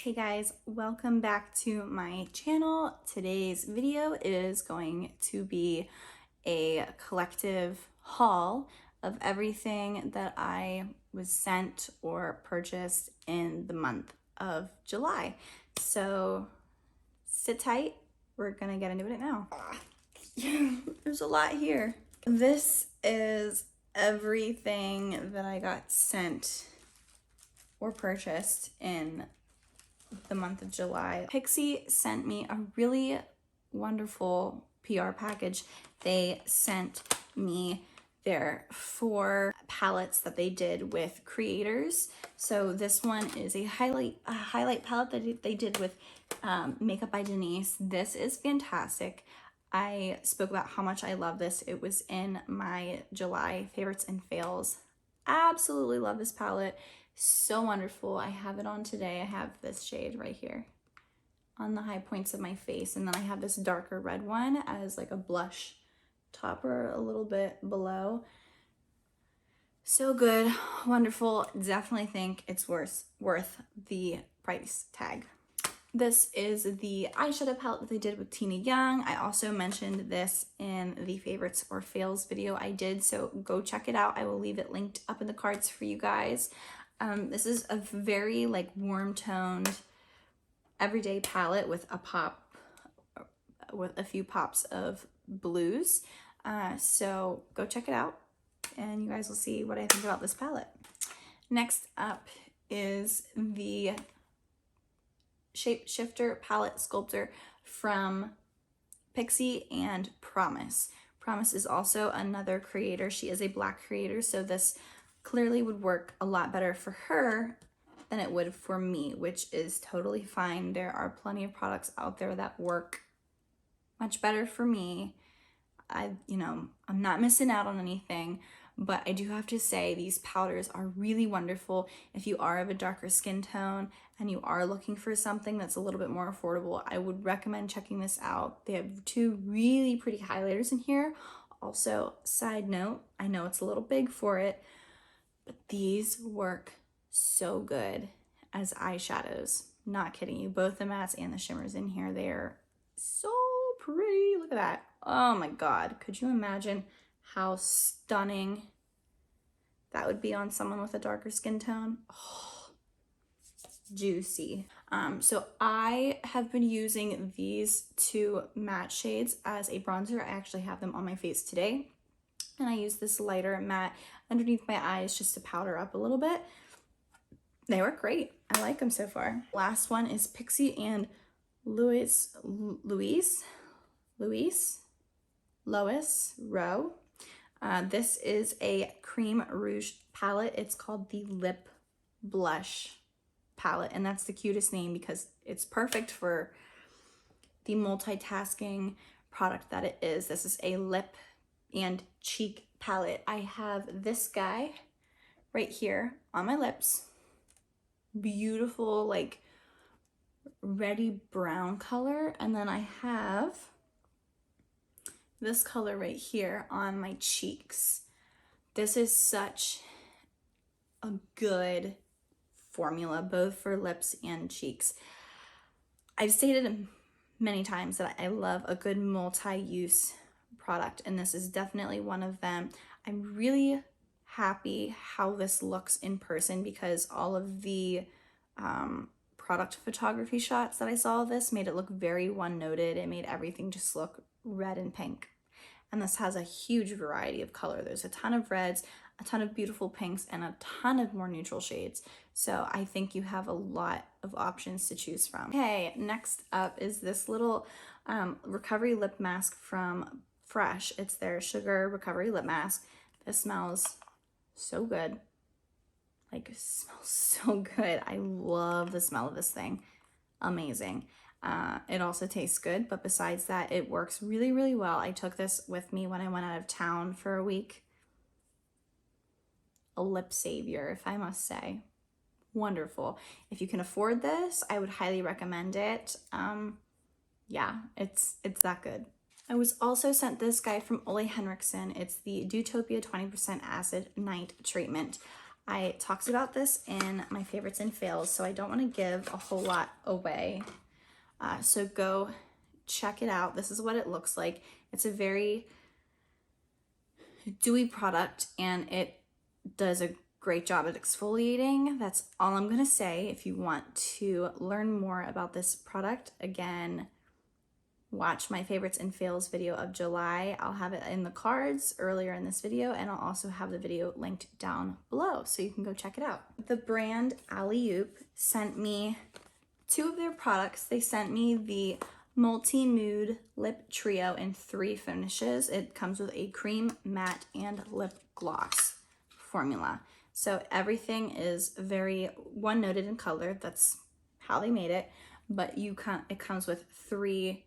Hey guys, welcome back to my channel. Today's video is going to be a collective haul of everything that I was sent or purchased in the month of July. So sit tight, we're gonna get into it now. There's a lot here. This is everything that I got sent or purchased in the month of July. Pixie sent me a really wonderful PR package. They sent me their 4 palettes that they did with creators. So this one is a highlight palette that they did with Makeup by Denise. This is fantastic. I spoke about how much I love this. It was in my July favorites and fails. Absolutely love this palette. So wonderful. I have it on today. I have this shade right here on the high points of my face, and then I have this darker red one as like a blush topper a little bit below. So good, wonderful. Definitely think it's worth the price tag. This is the eyeshadow palette that they did with Tina Young. I also mentioned this in the favorites or fails video I did, so go check it out. I will leave it linked up in the cards for you guys. This is a very like warm toned everyday palette with a few pops of blues. So go check it out and you guys will see what I think about this palette. Next up is the Shapeshifter palette Sculptor from Pixie and Promise. Promise is also another creator. She is a Black creator, so this clearly would work a lot better for her than it would for me, which is totally fine. There are plenty of products out there that work much better for me. I'm not missing out on anything, but I do have to say these powders are really wonderful. If you are of a darker skin tone and you are looking for something that's a little bit more affordable, I would recommend checking this out. They have 2 really pretty highlighters in here. Also, side note, I know it's a little big for it, but these work so good as eyeshadows. Not kidding you. Both the mattes and the shimmers in here, they're so pretty. Look at that. Oh my God. Could you imagine how stunning that would be on someone with a darker skin tone? Oh, juicy. So I have been using these 2 matte shades as a bronzer. I actually have them on my face today. And I use this lighter matte underneath my eyes just to powder up a little bit. They work great. I like them so far. Last one is Pixie and Lois Rowe. This is a cream rouge palette. It's called the Lip Blush palette, and that's the cutest name because it's perfect for the multitasking product that it is. This is a lip and cheek palette. I have this guy right here on my lips. Beautiful, like reddy brown color. And then I have this color right here on my cheeks. This is such a good formula, both for lips and cheeks. I've stated many times that I love a good multi-use product, and this is definitely one of them. I'm really happy how this looks in person because all of the product photography shots that I saw of this made it look very one-noted. It made everything just look red and pink. And this has a huge variety of color. There's a ton of reds, a ton of beautiful pinks, and a ton of more neutral shades. So I think you have a lot of options to choose from. Okay, next up is this little recovery lip mask from Fresh. It's their Sugar Recovery Lip Mask. This smells so good. Like, it smells so good. I love the smell of this thing. Amazing. It also tastes good, but besides that, it works really, really well. I took this with me when I went out of town for a week. A lip savior, if I must say. Wonderful. If you can afford this, I would highly recommend it. Yeah, it's that good. I was also sent this guy from Henrikson. It's the Dewtopia 20% Acid Night Treatment. I talked about this in my favorites and fails, so I don't want to give a whole lot away. So go check it out. This is what it looks like. It's a very dewy product and it does a great job at exfoliating. That's all I'm gonna say. If you want to learn more about this product, again, watch my favorites and fails video of July. I'll have it in the cards earlier in this video, and I'll also have the video linked down below so you can go check it out. The brand Alley sent me 2 of their products. They sent me the Multi-Nude Lip Trio in 3 finishes. It comes with a cream, matte, and lip gloss formula. So everything is very one-noted in color. That's how they made it. But it comes with 3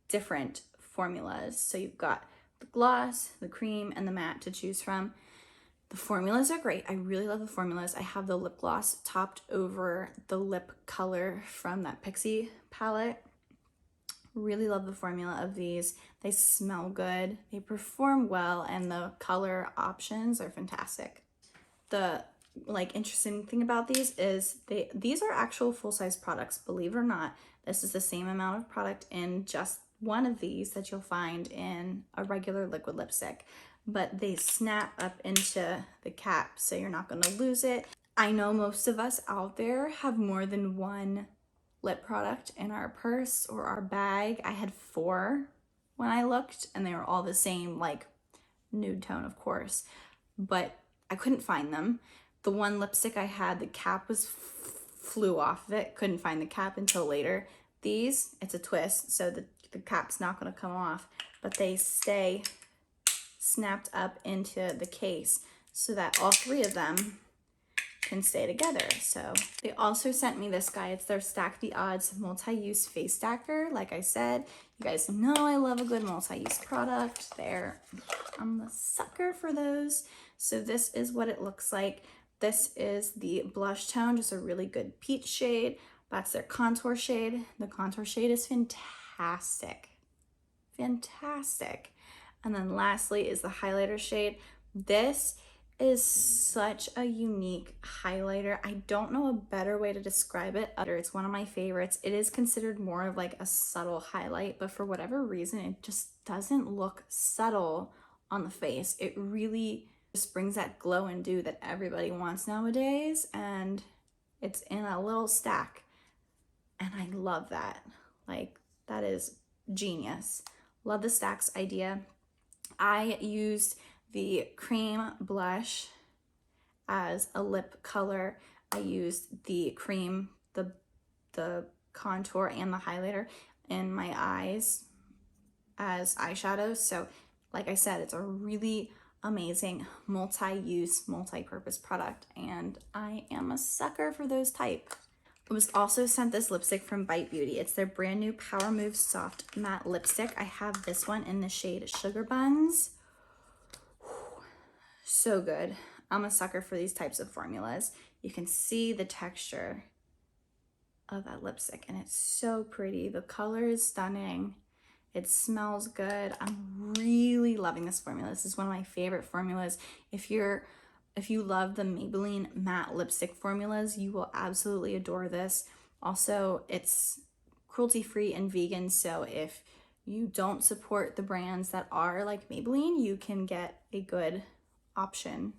different formulas. So you've got the gloss, the cream, and the matte to choose from. The formulas are great. I really love the formulas. I have the lip gloss topped over the lip color from that Pixie palette. Really love the formula of these. They smell good, they perform well, and the color options are fantastic. The interesting thing about these is these are actual full-size products, believe it or not. This is the same amount of product in just one of these that you'll find in a regular liquid lipstick, but they snap up into the cap so you're not going to lose it. I know most of us out there have more than one lip product in our purse or our bag. I had 4 when I looked, and they were all the same, like nude tone, of course, but I couldn't find them. The one lipstick I had, the cap flew off of it. Couldn't find the cap until later. These, it's a twist, so the cap's not going to come off, but they stay snapped up into the case so that all 3 of them can stay together. So they also sent me this guy. It's their Stack the Odds multi-use face stacker. Like I said, you guys know I love a good multi-use product. I'm a sucker for those. So this is what it looks like. This is the blush tone, just a really good peach shade. That's their contour shade. The contour shade is fantastic. Fantastic. And then lastly is the highlighter shade. This is such a unique highlighter. I don't know a better way to describe it. It's one of my favorites. It is considered more of like a subtle highlight, but for whatever reason, it just doesn't look subtle on the face. It really just brings that glow and dew that everybody wants nowadays, and it's in a little stack. And I love that. Like, that is genius. Love the stacks idea. I used the cream blush as a lip color. I used the cream, the contour, and the highlighter in my eyes as eyeshadows. So like I said, it's a really amazing multi-use, multi-purpose product, and I am a sucker for those type. I was also sent this lipstick from Bite Beauty. It's their brand new Power Move Soft Matte Lipstick. I have this one in the shade Sugar Buns. So good. I'm a sucker for these types of formulas. You can see the texture of that lipstick, and it's so pretty. The color is stunning. It smells good. I'm really loving this formula. This is one of my favorite formulas. If you love the Maybelline matte lipstick formulas, you will absolutely adore this. Also, it's cruelty-free and vegan, so if you don't support the brands that are like Maybelline, you can get a good option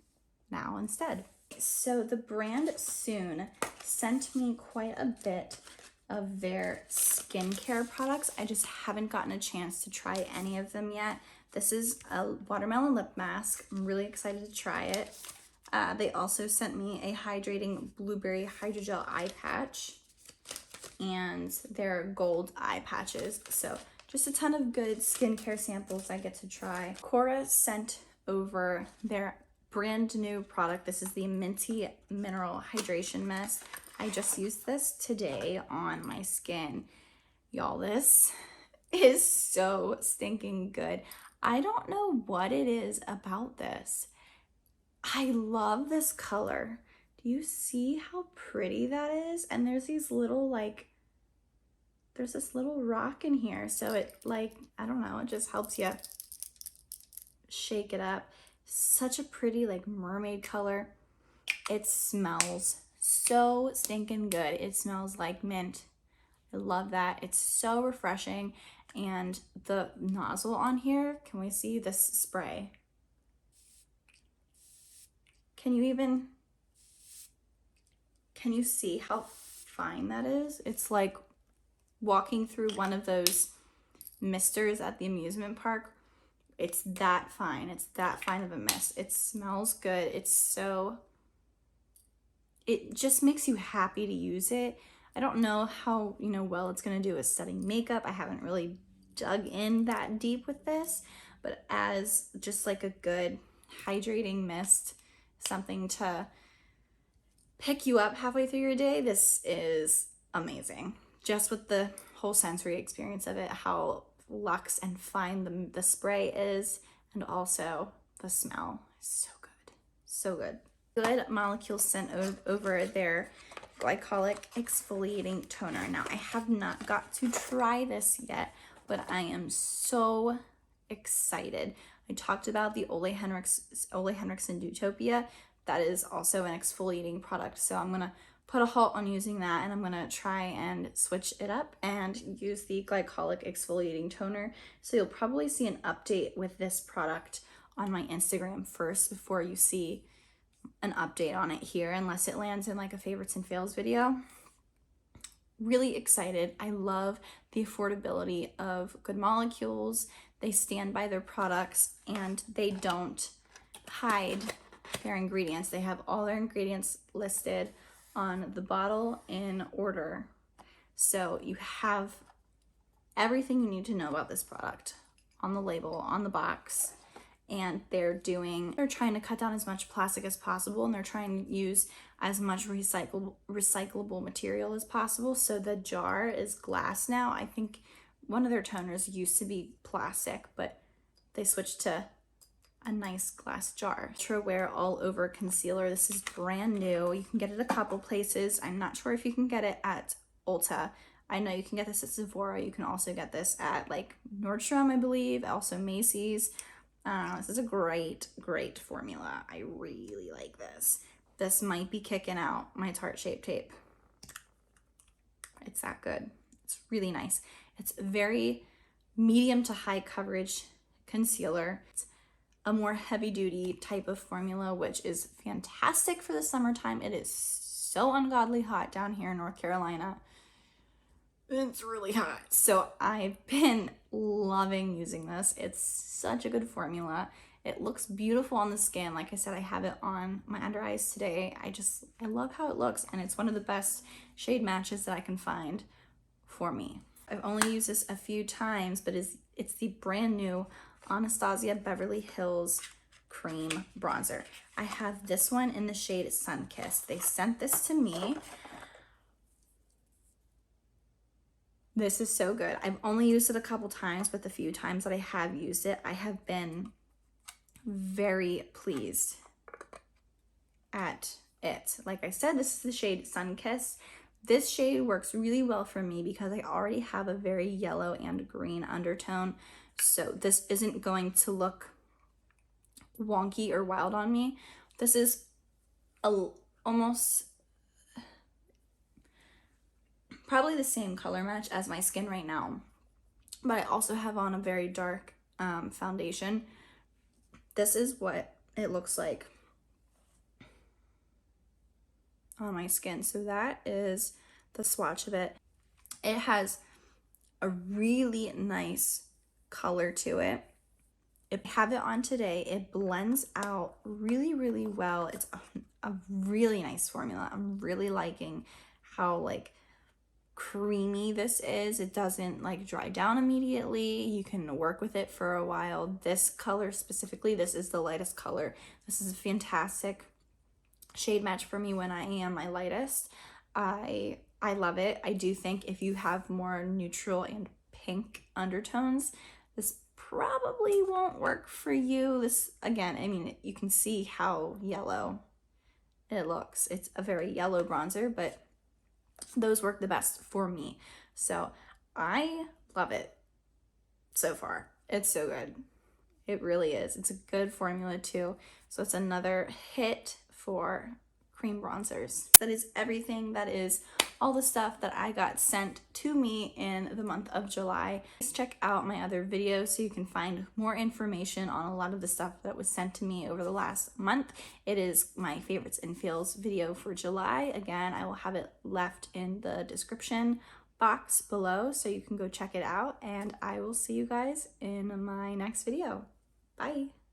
now instead. So the brand Soon sent me quite a bit of their skincare products. I just haven't gotten a chance to try any of them yet. This is a watermelon lip mask. I'm really excited to try it. They also sent me a hydrating blueberry hydrogel eye patch and their gold eye patches. So just a ton of good skincare samples I get to try. Cora sent over their brand new product. This is the Minty Mineral Hydration Mist. I just used this today on my skin. Y'all, this is so stinking good. I don't know what it is about this. I love this color. Do you see how pretty that is? And there's these little there's this little rock in here. So it I don't know, it just helps you shake it up. Such a pretty mermaid color. It smells so stinking good. It smells like mint. I love that. It's so refreshing. And the nozzle on here, can we see this spray? Can you see how fine that is? It's like walking through one of those misters at the amusement park. It's that fine. It's that fine of a mist. It smells good. It just makes you happy to use it. I don't know how, well it's gonna do with setting makeup. I haven't really dug in that deep with this, but as just like a good hydrating mist, something to pick you up halfway through your day, this is amazing. Just with the whole sensory experience of it, how luxe and fine the spray is, and also the smell is so good. So good. Good Molecules sent over their Glycolic Exfoliating Toner. Now, I have not got to try this yet, but I am so excited. I talked about the Ole Henrikson Utopia. That is also an exfoliating product. So I'm gonna put a halt on using that, and I'm gonna try and switch it up and use the Glycolic Exfoliating Toner. So you'll probably see an update with this product on my Instagram first before you see an update on it here, unless it lands in like a favorites and fails video. Really excited. I love the affordability of Good Molecules. They stand by their products and they don't hide their ingredients. They have all their ingredients listed on the bottle in order. So you have everything you need to know about this product on the label, on the box. And they're trying to cut down as much plastic as possible, and they're trying to use as much recyclable material as possible. So the jar is glass now. I think one of their toners used to be plastic, but they switched to a nice glass jar. Ultra Wear All Over Concealer. This is brand new. You can get it a couple places. I'm not sure if you can get it at Ulta. I know you can get this at Sephora. You can also get this at like Nordstrom, I believe, also Macy's. This is a great formula. I really like this. This might be kicking out my Tarte Shape Tape. It's that good. It's really nice. It's very medium to high coverage concealer. It's a more heavy duty type of formula, which is fantastic for the summertime. It is so ungodly hot down here in North Carolina. It's really hot. So I've been loving using this. It's such a good formula. It looks beautiful on the skin. Like I said, I have it on my under eyes today. I love how it looks, and it's one of the best shade matches that I can find for me. I've only used this a few times, but it's the brand new Anastasia Beverly Hills Cream Bronzer. I have this one in the shade Sunkissed. They sent this to me. This is so good. I've only used it a couple times, but the few times that I have used it, I have been very pleased at it. Like I said, this is the shade Sunkissed. This shade works really well for me because I already have a very yellow and green undertone. So this isn't going to look wonky or wild on me. This is almost probably the same color match as my skin right now, but I also have on a very dark foundation. This is what it looks like on my skin. So that is the swatch of it. It has a really nice color to it. I have it on today. It blends out really well. It's a really nice formula. I'm really liking how like creamy this is. It doesn't like dry down immediately. You can work with it for a while. This color specifically, this is the lightest color. This is a fantastic shade match for me when I am my lightest. I love it. I do think if you have more neutral and pink undertones, this probably won't work for you. This, again, I mean, you can see how yellow it looks. It's a very yellow bronzer, but those work the best for me. So I love it so far. It's so good. It really is. It's a good formula too. So it's another hit for cream bronzers. That is everything. That is all the stuff that I got sent to me in the month of July. Just check out my other videos so you can find more information on a lot of the stuff that was sent to me over the last month. It is my favorites and feels video for July. Again, I will have it left in the description box below so you can go check it out, and I will see you guys in my next video. Bye.